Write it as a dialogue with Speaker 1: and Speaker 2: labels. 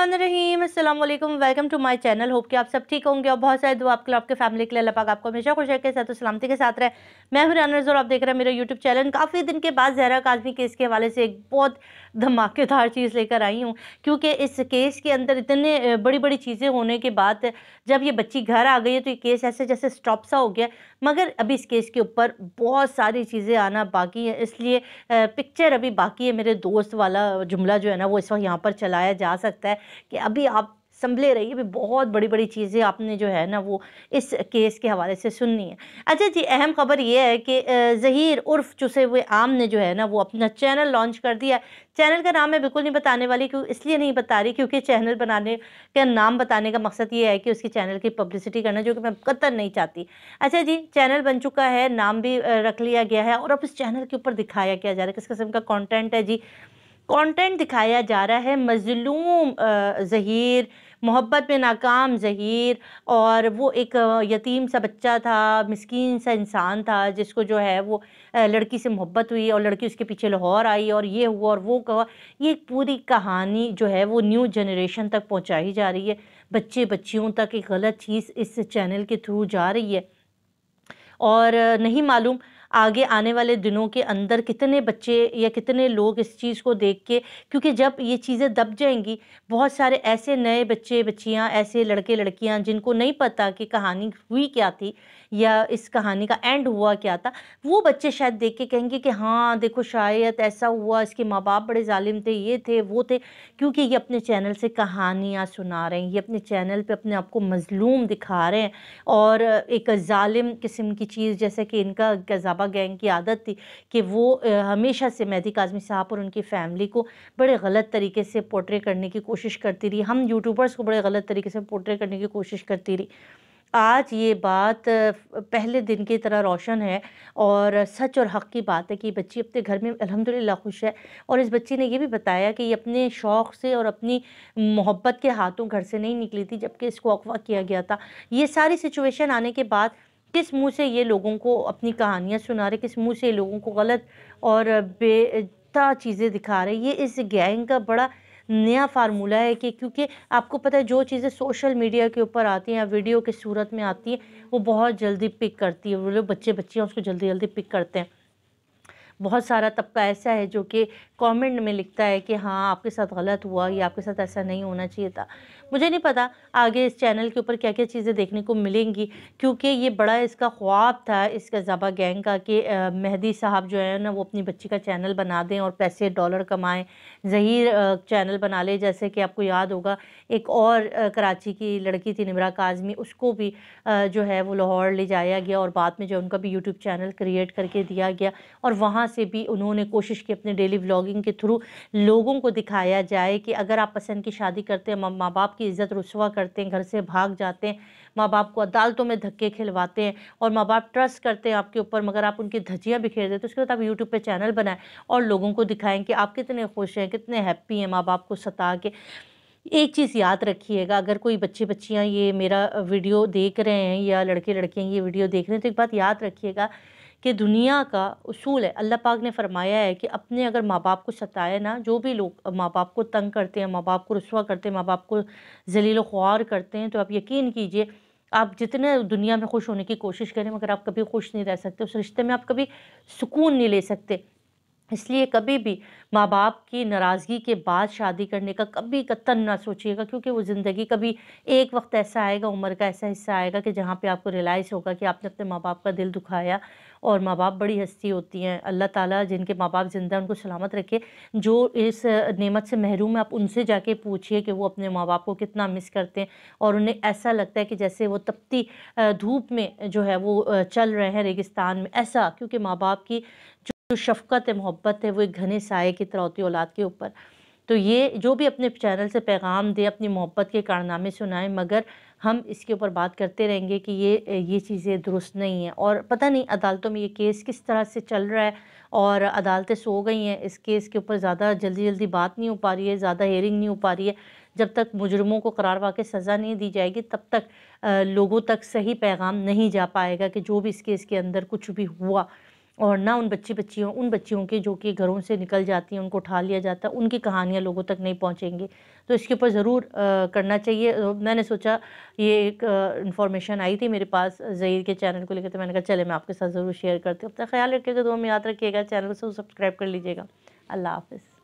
Speaker 1: बिस्मिल्लाहिर्रहमानिर्रहीम अस्सलाम वालेकुम welcome to my channel. Hope कि आप सब ठीक होंगे और बहुत सारे दुआ आपके लिए, आपके फैमिली के लिए। अल्लाह पाक आपको हमेशा खुश रखे, साथ सलामती के साथ रहे। मैं हूं राना और आप देख रहे हैं मेरा यूट्यूब चैनल। काफ़ी दिन के बाद ज़हरा काज़मी केस के हवाले से एक बहुत धमाकेदार चीज़ लेकर आई हूँ, क्योंकि इस केस के अंदर इतने बड़ी बड़ी चीज़ें होने के बाद जब ये बच्ची घर आ गई है तो ये केस ऐसे जैसे स्टॉप सा हो गया, मगर अभी इस केस के ऊपर बहुत सारी चीज़ें आना बाकी है। इसलिए पिक्चर अभी बाकी है। मेरे दोस्त वाला जुमला जो है ना वो इस वक्त यहाँ पर चलाया जा सकता है कि अभी आप संभले रहिए, अभी बहुत बड़ी बड़ी चीज़ें आपने जो है ना वो इस केस के हवाले से सुननी है। अच्छा जी, अहम खबर ये है कि ज़हीर उर्फ चुसे हुए आम ने जो है ना वो अपना चैनल लॉन्च कर दिया। चैनल का नाम मैं बिल्कुल नहीं बताने वाली, क्यों इसलिए नहीं बता रही क्योंकि चैनल बनाने का नाम बताने का मकसद ये है कि उसकी चैनल की पब्लिसिटी करना, जो कि मैं कतई नहीं चाहती। अच्छा जी, चैनल बन चुका है, नाम भी रख लिया गया है और अब इस चैनल के ऊपर दिखाया क्या जा रहा है, किस किस्म का कंटेंट है जी। कंटेंट दिखाया जा रहा है मज़लूम ज़हीर, मोहब्बत में नाकाम ज़हीर, और वो एक यतीम सा बच्चा था, मिस्कीन सा इंसान था जिसको जो है वो लड़की से मोहब्बत हुई और लड़की उसके पीछे लाहौर आई और ये हुआ और वो कहा। ये पूरी कहानी जो है वो न्यू जनरेशन तक पहुंचाई जा रही है, बच्चे बच्चियों तक एक गलत चीज़ इस चैनल के थ्रू जा रही है। और नहीं मालूम आगे आने वाले दिनों के अंदर कितने बच्चे या कितने लोग इस चीज़ को देख के, क्योंकि जब ये चीज़ें दब जाएंगी, बहुत सारे ऐसे नए बच्चे बच्चियां, ऐसे लड़के लड़कियां जिनको नहीं पता कि कहानी हुई क्या थी या इस कहानी का एंड हुआ क्या था, वो बच्चे शायद देख के कहेंगे कि हाँ देखो शायद ऐसा हुआ, इसके माँ बाप बड़े जालिम थे, ये थे वो थे। क्योंकि ये अपने चैनल से कहानियाँ सुना रहे हैं, ये अपने चैनल पे अपने आप को मज़लूम दिखा रहे हैं और एक जालिम किस्म की चीज़, जैसे कि इनका गज़ाबा गैंग की आदत थी कि वो हमेशा से मेहदी काज़मी साहब और उनकी फ़ैमिली को बड़े गलत तरीके से पोर्ट्रे करने की कोशिश करती रही, हम यूट्यूबर्स को बड़े गलत तरीके से पोर्ट्रे करने की कोशिश करती रही। आज ये बात पहले दिन की तरह रोशन है और सच और हक़ की बात है कि बच्ची अपने घर में अल्हम्दुलिल्लाह खुश है। और इस बच्ची ने ये भी बताया कि ये अपने शौक़ से और अपनी मोहब्बत के हाथों घर से नहीं निकली थी, जबकि इसको अगवा किया गया था। ये सारी सिचुएशन आने के बाद किस मुँह से ये लोगों को अपनी कहानियाँ सुना रहे, किस मुँह से ये लोगों को गलत और बेता चीज़ें दिखा रहे, ये इस गैंग का बड़ा नया फार्मूला है। कि क्योंकि आपको पता है जो चीज़ें सोशल मीडिया के ऊपर आती हैं या वीडियो की सूरत में आती हैं वो बहुत जल्दी पिक करती है, वो लोग बच्चे बच्चियाँ उसको जल्दी जल्दी पिक करते हैं। बहुत सारा तबका ऐसा है जो कि कमेंट में लिखता है कि हाँ आपके साथ गलत हुआ या आपके साथ ऐसा नहीं होना चाहिए था। मुझे नहीं पता आगे इस चैनल के ऊपर क्या क्या चीज़ें देखने को मिलेंगी, क्योंकि ये बड़ा इसका ख्वाब था इस गज़ाबा गैंग का कि मेहदी साहब जो है ना वो अपनी बच्ची का चैनल बना दें और पैसे डॉलर कमाएं। ज़हीर चैनल बना ले, जैसे कि आपको याद होगा एक और कराची की लड़की थी निमरा काज़मी, उसको भी जो है वो लाहौर ले जाया गया और बाद में जो उनका भी यूट्यूब चैनल क्रिएट करके दिया गया और वहाँ से भी उन्होंने कोशिश की अपने डेली व्लॉगिंग के थ्रू लोगों को दिखाया जाए कि अगर आप पसंद की शादी करते हैं, माँ बाप की इज़्ज़त रुस्वा करते हैं, घर से भाग जाते हैं, माँ बाप को अदालतों में धक्के खिलवाते हैं और माँ बाप ट्रस्ट करते हैं आपके ऊपर, मगर आप उनकी धज्जियाँ बिखेर देते, तो उसके बाद आप यूट्यूब पे चैनल बनाएं और लोगों को दिखाएं कि आप कितने खुश हैं, कितने हैप्पी हैं माँ बाप को सता के। एक चीज़ याद रखिएगा, अगर कोई बच्चे बच्चियाँ ये मेरा वीडियो देख रहे हैं या लड़के लड़कियाँ ये वीडियो देख रहे हैं, तो एक बात याद रखिएगा कि दुनिया का उसूल है, अल्लाह पाक ने फरमाया है कि अपने अगर माँ बाप को सताए ना, जो भी लोग माँ बाप को तंग करते हैं, माँ बाप को रुस्वा करते हैं, माँ बाप को ज़लील ख्वार करते हैं, तो आप यकीन कीजिए आप जितने दुनिया में खुश होने की कोशिश करें मगर आप कभी खुश नहीं रह सकते, उस रिश्ते में आप कभी सुकून नहीं ले सकते। इसलिए कभी भी माँ बाप की नाराज़गी के बाद शादी करने का कभी कतई ना सोचिएगा, क्योंकि वो ज़िंदगी कभी एक वक्त ऐसा आएगा, उम्र का ऐसा हिस्सा आएगा कि जहाँ पे आपको रियलाइज़ होगा कि आपने अपने माँ बाप का दिल दुखाया। और माँ बाप बड़ी हस्ती होती हैं, अल्लाह ताला जिनके माँ बाप ज़िंदा उनको सलामत रखे। जो इस नेमत से महरूम है आप उनसे जाके पूछिए कि वो अपने माँ बाप को कितना मिस करते हैं और उन्हें ऐसा लगता है कि जैसे वो तपती धूप में जो है वो चल रहे हैं रेगिस्तान में, ऐसा। क्योंकि माँ बाप की जो शफ़क़त है, मोहब्बत है, वो एक घने साए की तरह होती है औलाद के ऊपर। तो ये जो भी अपने चैनल से पैगाम दे, अपनी मोहब्बत के कारनामे सुनाएं, मगर हम इसके ऊपर बात करते रहेंगे कि ये चीज़ें दुरुस्त नहीं हैं। और पता नहीं अदालतों में ये केस किस तरह से चल रहा है और अदालतें सो गई हैं, इस केस के ऊपर ज़्यादा जल्दी जल्दी बात नहीं हो पा रही है, ज़्यादा हेयरिंग नहीं हो पा रही है। जब तक मुजरिमों को करार वाक़ई सज़ा नहीं दी जाएगी तब तक लोगों तक सही पैगाम नहीं जा पाएगा कि जो भी इस केस के अंदर कुछ भी हुआ और ना उन बच्चियों की जो कि घरों से निकल जाती हैं, उनको उठा लिया जाता है, उनकी कहानियाँ लोगों तक नहीं पहुँचेंगी। तो इसके ऊपर ज़रूर करना चाहिए। मैंने सोचा ये एक इन्फॉर्मेशन आई थी मेरे पास ज़हीर के चैनल को लेकर, तो मैंने कहा चले मैं आपके साथ ज़रूर शेयर करती हूँ। अपना ख्याल रखिएगा, दुआ में याद रखिएगा, चैनल को सब्सक्राइब कर लीजिएगा। अल्लाह हाफ़िज़।